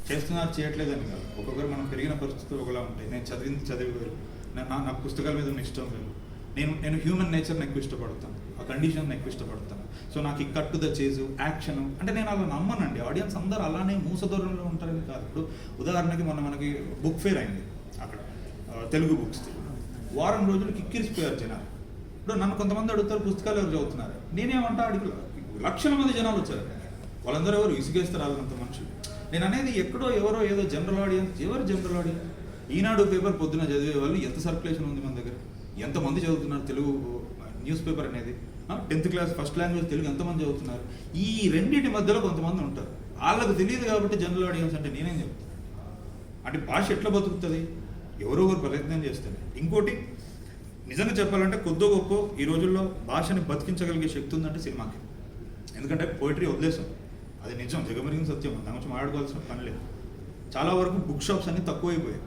చేస్తున్నారు చేయట్లేదని కాదు, ఒక్కొక్కరు మనం పెరిగిన పరిస్థితులు ఒకలా ఉంటాయి. నేను చదివి వేరు, నాకు పుస్తకాల మీద ఉన్న ఇష్టం వేరు. నేను హ్యూమన్ నేచర్ని ఎక్కువ ఇష్టపడతాను, ఆ కండిషన్ ఎక్కువ ఇష్టపడతాను. సో నాకు ఈ కట్ టు ద చేజు యాక్షన్ అంటే నేను అలా నమ్మనండి. ఆడియన్స్ అందరూ అలానే మూసధోరణిలో ఉంటారని కాదు. ఇప్పుడు ఉదాహరణకి మనకి బుక్ ఫేర్ అయింది అక్కడ, తెలుగు బుక్స్ వారం రోజులు కిక్కిరిసిపోయారు జనాలు. ఇప్పుడు నన్ను కొంతమంది అడుగుతారు పుస్తకాలు ఎవరు చదువుతున్నారు, నేనేమంటా అడిగి లక్షల మంది జనాలు వచ్చారు, వాళ్ళందరూ ఎవరు విసిగేస్తారు వాళ్ళంత మనుషులు. నేను అనేది ఎక్కడో ఎవరో ఏదో జనరల్ ఆడియన్స్. ఎవరు జనరల్ ఆడియన్స్? ఈనాడు పేపర్ పొద్దున చదివే వాళ్ళు ఎంత సర్క్యులేషన్ ఉంది మన దగ్గర, ఎంతమంది చదువుతున్నారు తెలుగు న్యూస్ పేపర్ అనేది? 10th class first language Telugu ఎంతమంది చదువుతున్నారు? ఈ రెండింటి మధ్యలో కొంతమంది ఉంటారు, వాళ్ళకు తెలియదు కాబట్టి జనరల్ ఆడియన్స్ అంటే నేనేం చెప్తాను. అంటే భాష ఎట్లా బతుకుతుంది? ఎవరో ఒకరు ప్రయత్నం చేస్తారు. ఇంకోటి నిజంగా చెప్పాలంటే కొద్దో గొప్ప ఈ రోజుల్లో భాషని బతికించగలిగే శక్తి ఉందంటే సినిమాకి. ఎందుకంటే పోయిటరీ వదిలేసాం, అది నిజం, జగమెరిగిన సత్యం, దాని గురించి మాట్లాడుకోవాల్సిన పని లేదు. చాలా వరకు బుక్ షాప్స్ అన్ని తక్కువైపోయాయి.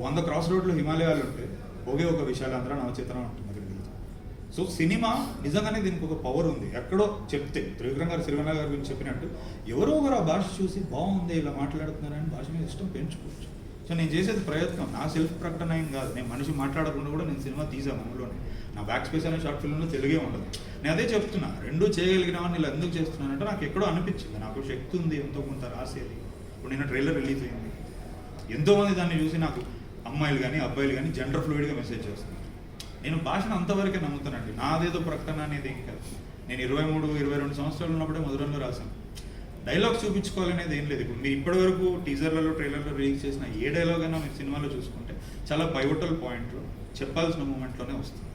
100 క్రాస్ రోడ్లో హిమాలయాలు ఉంటే ఒకే ఒక విశాలాంధ్ర నవచేతనం ఉంటుంది దగ్గరికి వెళ్తాం. సో సినిమా నిజంగానే దీనికి ఒక పవర్ ఉంది. ఎక్కడో చెప్తే త్రివిక్రమ్ గారు సిరివెన్నెల గారి గురించి చెప్పినట్టు ఎవరో ఒకరు ఆ భాష చూసి బాగుంది ఇలా మాట్లాడుతున్నారని భాష మీద ఇష్టం పెంచుకోవచ్చు. సో నేను చేసేది ప్రయత్నం, నా సెల్ఫ్ ప్రకటన ఏం కాదు. నేను మనిషి మాట్లాడకుండా కూడా నేను సినిమా తీసాను అందులోనే. నా బ్యాక్ స్పేస్ అనే షార్ట్ ఫిల్మ్లో తెలుగే ఉండదు. నేను అదే చెప్తున్నా, రెండూ చేయగలిగిన వాడిని ఇలా ఎందుకు చేస్తున్నానంటే నాకు ఎక్కడో అనిపించింది, నాకు శక్తి ఉంది, ఎంతో కొంత రాసేది. ఇప్పుడు నిన్న ట్రైలర్ రిలీజ్ అయింది, ఎంతోమంది దాన్ని చూసి నాకు అమ్మాయిలు కానీ అబ్బాయిలు కానీ జెండర్ ఫ్లూయిడ్గా మెసేజ్ చేస్తున్నారు. నేను భాషను అంతవరకే నమ్ముతానండి, నాదేదో ప్రకటన అనేది ఏం కాదు. నేను 23-22 సంవత్సరాలు ఉన్నప్పుడే మధురంలో రాశాను. డైలాగ్స్ చూపించుకోవాలనేది ఏం లేదు. ఇప్పుడు మీరు ఇప్పటివరకు టీజర్లలో ట్రైలర్లో రిలీజ్ చేసిన ఏ డైలాగ్ అయినా మీరు సినిమాలో చూసుకుంటే చాలా పైవటల్ పాయింట్లు చెప్పాల్సిన మూమెంట్లోనే వస్తుంది.